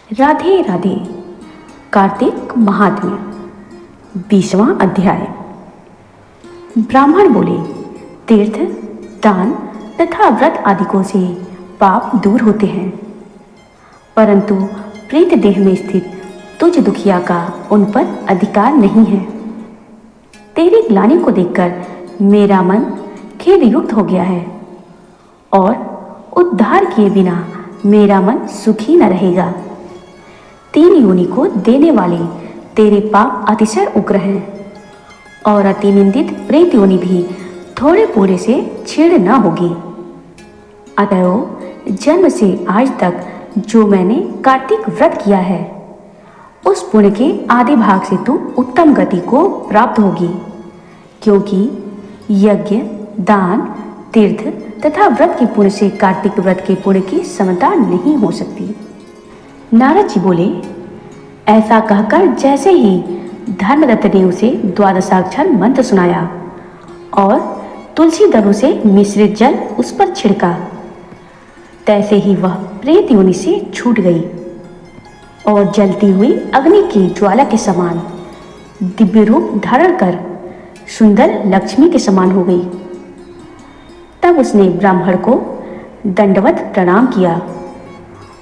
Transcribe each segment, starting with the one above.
राधे राधे। कार्तिक महात्म्य 20वां अध्याय। ब्राह्मण बोले, तीर्थ, दान तथा व्रत आदिकों से पाप दूर होते हैं, परंतु प्रेत देह में स्थित तुझ दुखिया का उन पर अधिकार नहीं है। तेरी ग्लानि को देखकर मेरा मन खेद युक्त हो गया है और उद्धार किए बिना मेरा मन सुखी न रहेगा। 3 योनि को देने वाले तेरे पाप अतिशय उग्र हैं और अति निंदित प्रेत योनि भी थोड़े पूरे से छीड़ न होगी। अतएव जन्म से आज तक जो मैंने कार्तिक व्रत किया है, उस पुण्य के आधे भाग से तू उत्तम गति को प्राप्त होगी, क्योंकि यज्ञ, दान, तीर्थ तथा व्रत के पुण्य से कार्तिक व्रत के पुण्य की समता नहीं हो सकती। नारद जी बोले, ऐसा कहकर जैसे ही धर्मदत्त ने उसे द्वादशाक्षर मंत्र सुनाया और तुलसी दलों से मिश्रित जल उस पर छिड़का, तैसे ही वह प्रेत योनि से छूट गई और जलती हुई अग्नि की ज्वाला के समान दिव्य रूप धारण कर सुंदर लक्ष्मी के समान हो गई। तब उसने ब्राह्मण को दंडवत प्रणाम किया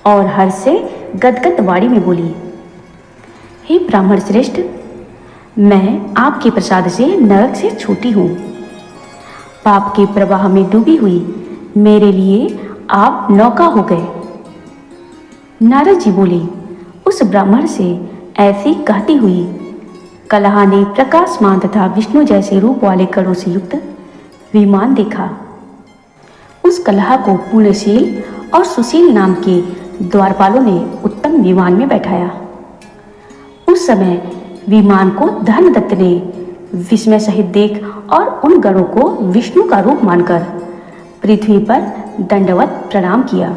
और हर्ष से गदगद वाणी में बोली, हे ब्राह्मण श्रेष्ठ, मैं आपके प्रसाद से नरक से छूटी हूँ। पाप के प्रवाह में डूबी हुई मेरे लिए आप नौका हो गए। नारद जी बोले, उस ब्राह्मण से ऐसी कहती हुई कलहा ने प्रकाशमान तथा विष्णु जैसे रूप वाले कड़ों से युक्त विमान देखा। उस कलहा को पुण्यशील और सुशील नाम के द्वारपालों ने उत्तम विमान में बैठाया। उस समय विमान को धर्मदत्त ने विस्मय सहित देख और उन गणों को विष्णु का रूप मानकर पृथ्वी पर दंडवत प्रणाम किया।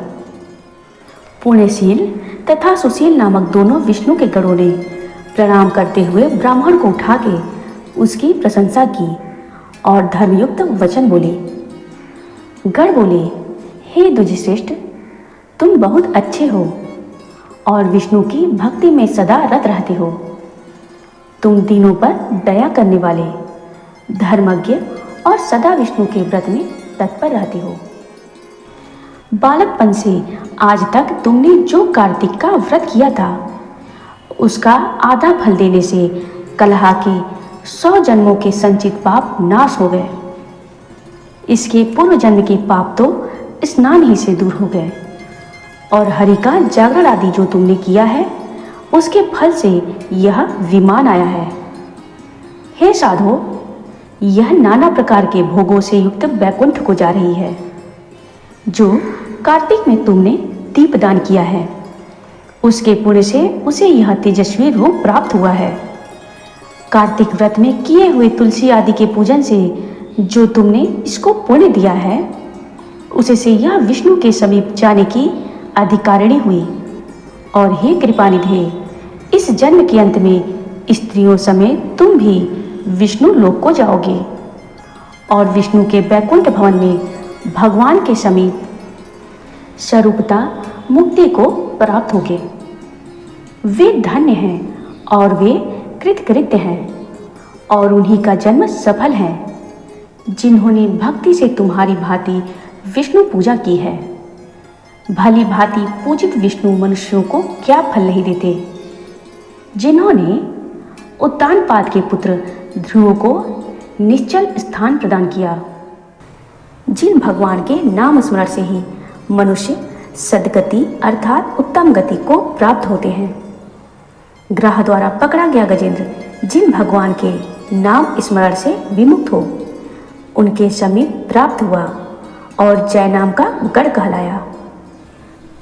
पुण्यशील तथा सुशील नामक दोनों विष्णु के गणों ने प्रणाम करते हुए ब्राह्मण को उठा के उसकी प्रशंसा की और धर्मयुक्त वचन बोले। गण बोले, हे द्विजश्रेष्ठ, तुम बहुत अच्छे हो और विष्णु की भक्ति में सदा रत रहते हो। तुम दीनों पर दया करने वाले, धर्मज्ञ और सदा विष्णु के व्रत में तत्पर रहते हो। बालकपन से आज तक तुमने जो कार्तिक का व्रत किया था, उसका आधा फल देने से कलहा के 100 जन्मों के संचित पाप नाश हो गए। इसके पूर्व जन्म के पाप तो स्नान ही से दूर हो गए और हरि का जागरण आदि जो तुमने किया है, उसके फल से यह विमान आया है। हे साधो, यह नाना प्रकार के भोगों से युक्त वैकुंठ को जा रही है। जो कार्तिक में तुमने दीपदान किया है, उसके पुण्य से उसे यह तेजस्वी रूप प्राप्त हुआ है। कार्तिक व्रत में किए हुए तुलसी आदि के पूजन से जो तुमने इसको पुण्य दिया है, उसे से यह विष्णु के समीप जाने की अधिकारिणी हुई। और हे कृपानिधे, इस जन्म के अंत में स्त्रियों समेत तुम भी विष्णु लोक को जाओगे और विष्णु के वैकुंठ भवन में भगवान के समीप स्वरूपता मुक्ति को प्राप्त होगे। वे धन्य हैं और वे कृतकृत्य हैं और उन्हीं का जन्म सफल है, जिन्होंने भक्ति से तुम्हारी भांति विष्णु पूजा की है। भली भांति पूजित विष्णु मनुष्यों को क्या फल नहीं देते। जिन्होंने उत्तानपाद के पुत्र ध्रुव को निश्चल स्थान प्रदान किया, जिन भगवान के नाम स्मरण से ही मनुष्य सद्गति अर्थात उत्तम गति को प्राप्त होते हैं। ग्रह द्वारा पकड़ा गया गजेंद्र जिन भगवान के नाम स्मरण से विमुक्त हो, उनके समीप प्राप्त हुआ और जय नाम का गढ़ कहलाया।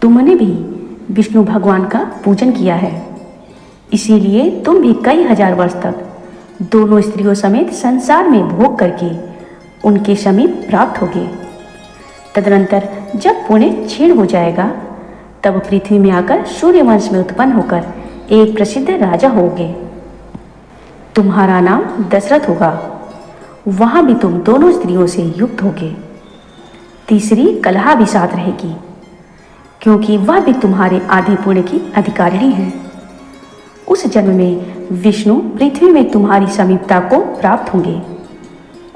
तुमने भी विष्णु भगवान का पूजन किया है, इसीलिए तुम भी कई हजार वर्ष तक दोनों स्त्रियों समेत संसार में भोग करके उनके समीप प्राप्त होगे। तदनंतर जब पुण्य क्षीण हो जाएगा, तब पृथ्वी में आकर सूर्यवंश में उत्पन्न होकर एक प्रसिद्ध राजा होगे। तुम्हारा नाम दशरथ होगा। वहां भी तुम दोनों स्त्रियों से युक्त होगे। तीसरी कलहा भी साथ रहेगी। क्योंकि वह भी तुम्हारे आधे पुण्य की अधिकारिणी है। उस जन्म में विष्णु पृथ्वी में तुम्हारी समीपता को प्राप्त होंगे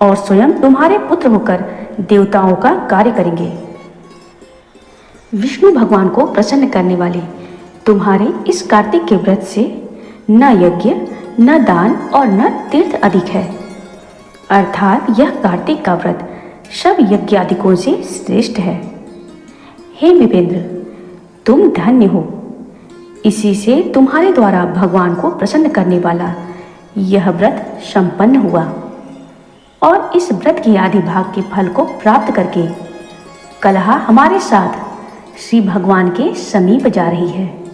और स्वयं तुम्हारे पुत्र होकर देवताओं का कार्य करेंगे। विष्णु भगवान को प्रसन्न करने वाले तुम्हारे इस कार्तिक के व्रत से न यज्ञ, न दान और न तीर्थ अधिक है। अर्थात यह कार्तिक का व्रत सब यज्ञादिकों से श्रेष्ठ है। हे विपेंद्र, तुम धन्य हो। इसी से तुम्हारे द्वारा भगवान को प्रसन्न करने वाला यह व्रत संपन्न हुआ और इस व्रत की आदि भाग के फल को प्राप्त करके कलहा हमारे साथ श्री भगवान के समीप जा रही है।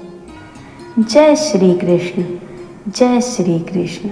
जय श्री कृष्ण, जय श्री कृष्ण।